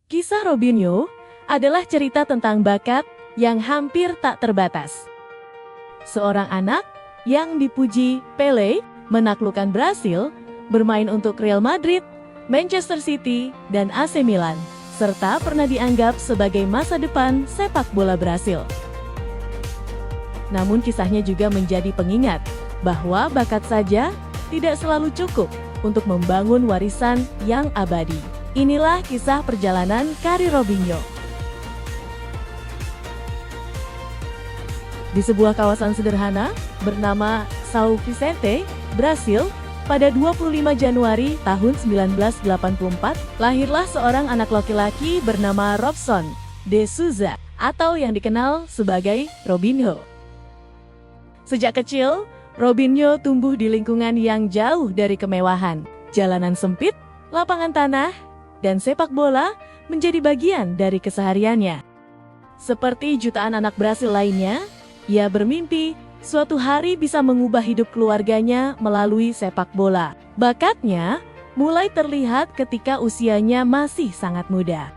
Kisah Robinho adalah cerita tentang bakat yang hampir tak terbatas. Seorang anak yang dipuji Pelé menaklukkan Brasil, bermain untuk Real Madrid, Manchester City, dan AC Milan, serta pernah dianggap sebagai masa depan sepak bola Brasil. Namun kisahnya juga menjadi pengingat bahwa bakat saja tidak selalu cukup untuk membangun warisan yang abadi. Inilah kisah perjalanan karir Robinho. Di sebuah kawasan sederhana bernama São Vicente, Brasil, pada 25 Januari tahun 1984, lahirlah seorang anak laki-laki bernama Robson de Souza, atau yang dikenal sebagai Robinho. Sejak kecil, Robinho tumbuh di lingkungan yang jauh dari kemewahan. Jalanan sempit, lapangan tanah, dan sepak bola menjadi bagian dari kesehariannya. Seperti jutaan anak Brasil lainnya, ia bermimpi suatu hari bisa mengubah hidup keluarganya melalui sepak bola. Bakatnya mulai terlihat ketika usianya masih sangat muda.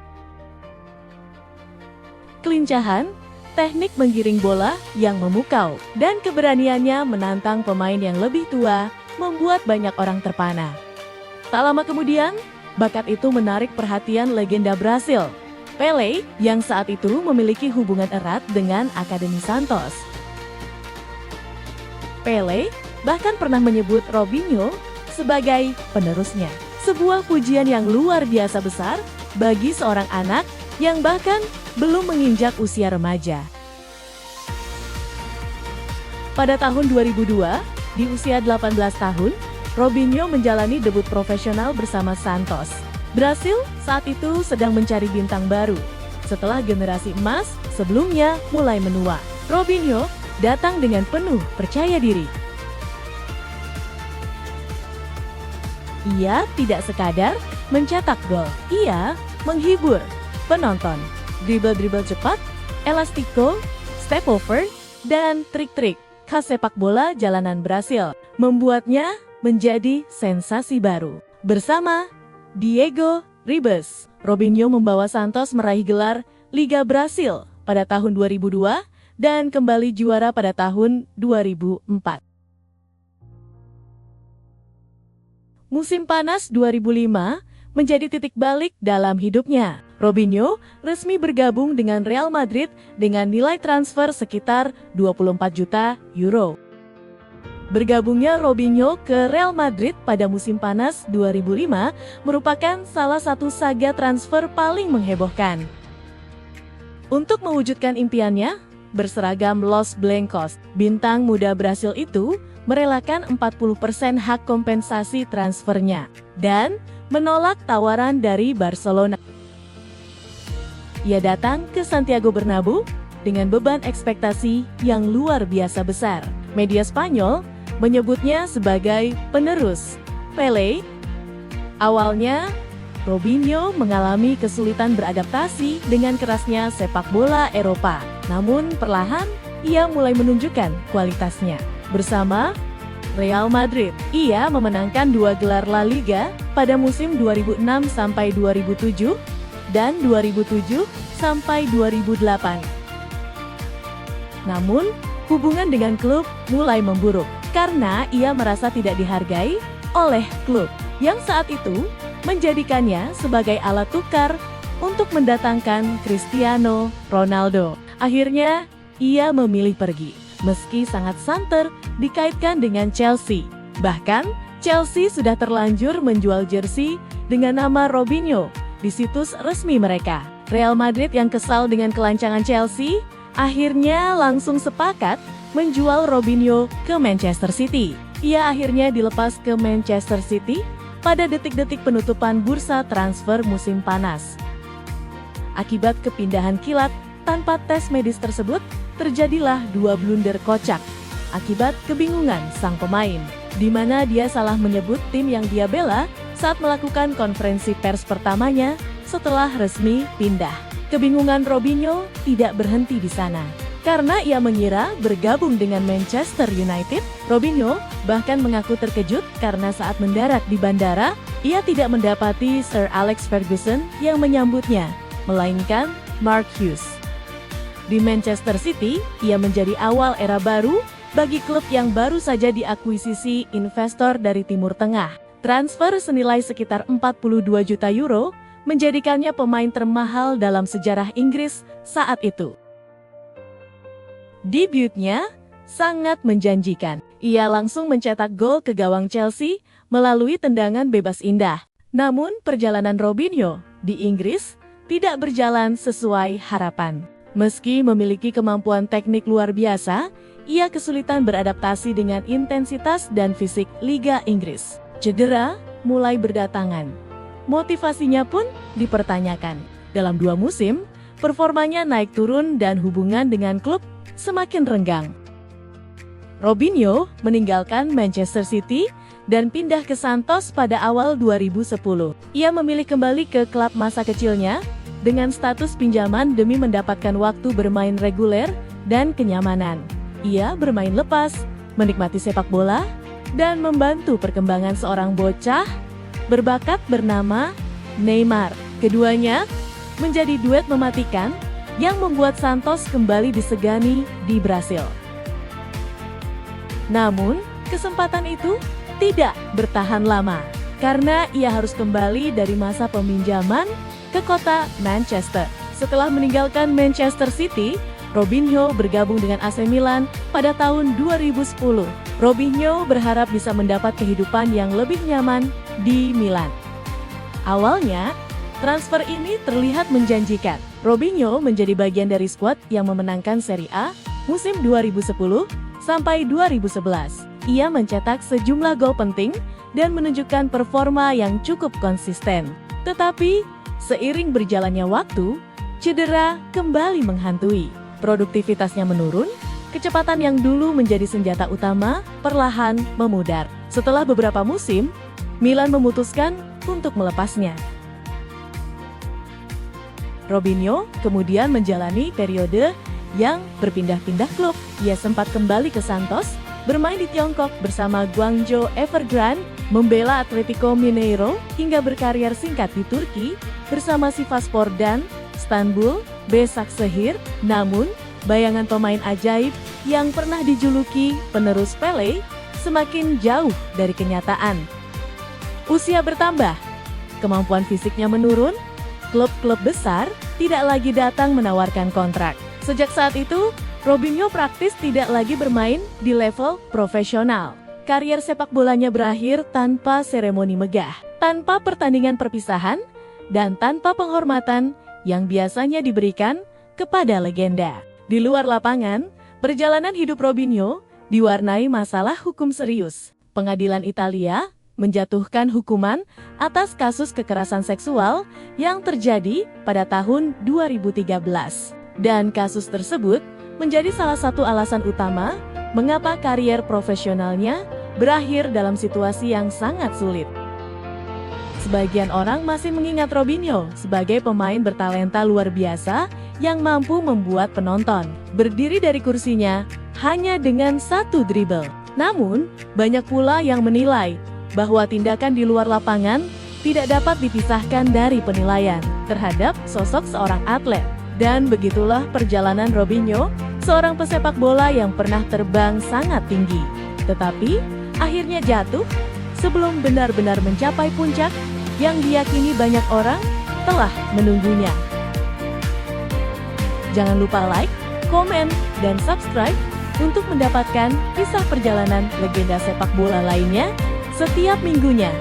Kelincahan, teknik menggiring bola yang memukau, dan keberaniannya menantang pemain yang lebih tua membuat banyak orang terpana. Tak lama kemudian, bakat itu menarik perhatian legenda Brasil, Pelé, yang saat itu memiliki hubungan erat dengan Akademi Santos. Pelé bahkan pernah menyebut Robinho sebagai penerusnya. Sebuah pujian yang luar biasa besar bagi seorang anak yang bahkan belum menginjak usia remaja. Pada tahun 2002, di usia 18 tahun, Robinho menjalani debut profesional bersama Santos. Brasil saat itu sedang mencari bintang baru. Setelah generasi emas sebelumnya mulai menua, Robinho datang dengan penuh percaya diri. Ia tidak sekadar mencetak gol, ia menghibur penonton. Dribble-dribble cepat, elastiko, step over, dan trik-trik khas sepak bola jalanan Brasil membuatnya menjadi sensasi baru. Bersama Diego Ribas, Robinho membawa Santos meraih gelar Liga Brasil pada tahun 2002 dan kembali juara pada tahun 2004. Musim panas 2005 menjadi titik balik dalam hidupnya. Robinho resmi bergabung dengan Real Madrid dengan nilai transfer sekitar 24 juta euro. Bergabungnya Robinho ke Real Madrid pada musim panas 2005 merupakan salah satu saga transfer paling menghebohkan. Untuk mewujudkan impiannya, berseragam Los Blancos, bintang muda Brasil itu merelakan 40% hak kompensasi transfernya dan menolak tawaran dari Barcelona. Ia datang ke Santiago Bernabéu dengan beban ekspektasi yang luar biasa besar. Media Spanyol menyebutnya sebagai penerus Pelé. Awalnya, Robinho mengalami kesulitan beradaptasi dengan kerasnya sepak bola Eropa. Namun perlahan, ia mulai menunjukkan kualitasnya. Bersama Real Madrid, ia memenangkan 2 gelar La Liga pada musim 2006 sampai 2007 dan 2007 sampai 2008. Namun, hubungan dengan klub mulai memburuk karena ia merasa tidak dihargai oleh klub yang saat itu menjadikannya sebagai alat tukar untuk mendatangkan Cristiano Ronaldo. Akhirnya, ia memilih pergi. Meski sangat santer dikaitkan dengan Chelsea. Bahkan, Chelsea sudah terlanjur menjual jersey dengan nama Robinho di situs resmi mereka. Real Madrid yang kesal dengan kelancangan Chelsea, akhirnya langsung sepakat menjual Robinho ke Manchester City. Ia akhirnya dilepas ke Manchester City pada detik-detik penutupan bursa transfer musim panas. Akibat kepindahan kilat tanpa tes medis tersebut, terjadilah 2 blunder kocak akibat kebingungan sang pemain, di mana dia salah menyebut tim yang dia bela saat melakukan konferensi pers pertamanya setelah resmi pindah. Kebingungan Robinho tidak berhenti di sana. Karena ia mengira bergabung dengan Manchester United, Robinho bahkan mengaku terkejut karena saat mendarat di bandara, ia tidak mendapati Sir Alex Ferguson yang menyambutnya. melainkan Mark Hughes. Di Manchester City, ia menjadi awal era baru bagi klub yang baru saja diakuisisi investor dari Timur Tengah. Transfer senilai sekitar 42 juta euro menjadikannya pemain termahal dalam sejarah Inggris saat itu. Debutnya sangat menjanjikan. Ia langsung mencetak gol ke gawang Chelsea melalui tendangan bebas indah. Namun, perjalanan Robinho di Inggris tidak berjalan sesuai harapan. Meski memiliki kemampuan teknik luar biasa, ia kesulitan beradaptasi dengan intensitas dan fisik Liga Inggris. Cedera mulai berdatangan. Motivasinya pun dipertanyakan. Dalam 2 musim, performanya naik turun dan hubungan dengan klub semakin renggang. Robinho meninggalkan Manchester City dan pindah ke Santos pada awal 2010. Ia memilih kembali ke klub masa kecilnya dengan status pinjaman demi mendapatkan waktu bermain reguler dan kenyamanan. Ia bermain lepas, menikmati sepak bola, dan membantu perkembangan seorang bocah berbakat bernama Neymar. Keduanya menjadi duet mematikan yang membuat Santos kembali disegani di Brasil. Namun, kesempatan itu tidak bertahan lama, karena ia harus kembali dari masa peminjaman ke kota Manchester. Setelah meninggalkan Manchester City, Robinho bergabung dengan AC Milan pada tahun 2010. Robinho berharap bisa mendapat kehidupan yang lebih nyaman di Milan. Awalnya, transfer ini terlihat menjanjikan. Robinho menjadi bagian dari skuad yang memenangkan Serie A musim 2010 sampai 2011. Ia mencetak sejumlah gol penting dan menunjukkan performa yang cukup konsisten. Tetapi, seiring berjalannya waktu, cedera kembali menghantui. Produktivitasnya menurun, kecepatan yang dulu menjadi senjata utama perlahan memudar. Setelah beberapa musim, Milan memutuskan untuk melepasnya. Robinho kemudian menjalani periode yang berpindah-pindah klub. Ia sempat kembali ke Santos, bermain di Tiongkok bersama Guangzhou Evergrande, membela Atletico Mineiro, hingga berkarir singkat di Turki bersama Sivasspor dan Istanbul Başakşehir. Namun, bayangan pemain ajaib yang pernah dijuluki penerus Pele semakin jauh dari kenyataan. Usia bertambah, kemampuan fisiknya menurun, klub-klub besar tidak lagi datang menawarkan kontrak. Sejak saat itu, Robinho praktis tidak lagi bermain di level profesional. Karier sepak bolanya berakhir tanpa seremoni megah, tanpa pertandingan perpisahan, dan tanpa penghormatan yang biasanya diberikan kepada legenda. Di luar lapangan, perjalanan hidup Robinho diwarnai masalah hukum serius. Pengadilan Italia menjatuhkan hukuman atas kasus kekerasan seksual yang terjadi pada tahun 2013. Dan kasus tersebut menjadi salah satu alasan utama mengapa karier profesionalnya berakhir dalam situasi yang sangat sulit. Sebagian orang masih mengingat Robinho sebagai pemain bertalenta luar biasa yang mampu membuat penonton berdiri dari kursinya hanya dengan satu dribble. Namun, banyak pula yang menilai bahwa tindakan di luar lapangan tidak dapat dipisahkan dari penilaian terhadap sosok seorang atlet. Dan begitulah perjalanan Robinho, seorang pesepak bola yang pernah terbang sangat tinggi, tetapi akhirnya jatuh sebelum benar-benar mencapai puncak yang diyakini banyak orang telah menunggunya. Jangan lupa like, komen, dan subscribe untuk mendapatkan kisah perjalanan legenda sepak bola lainnya setiap minggunya.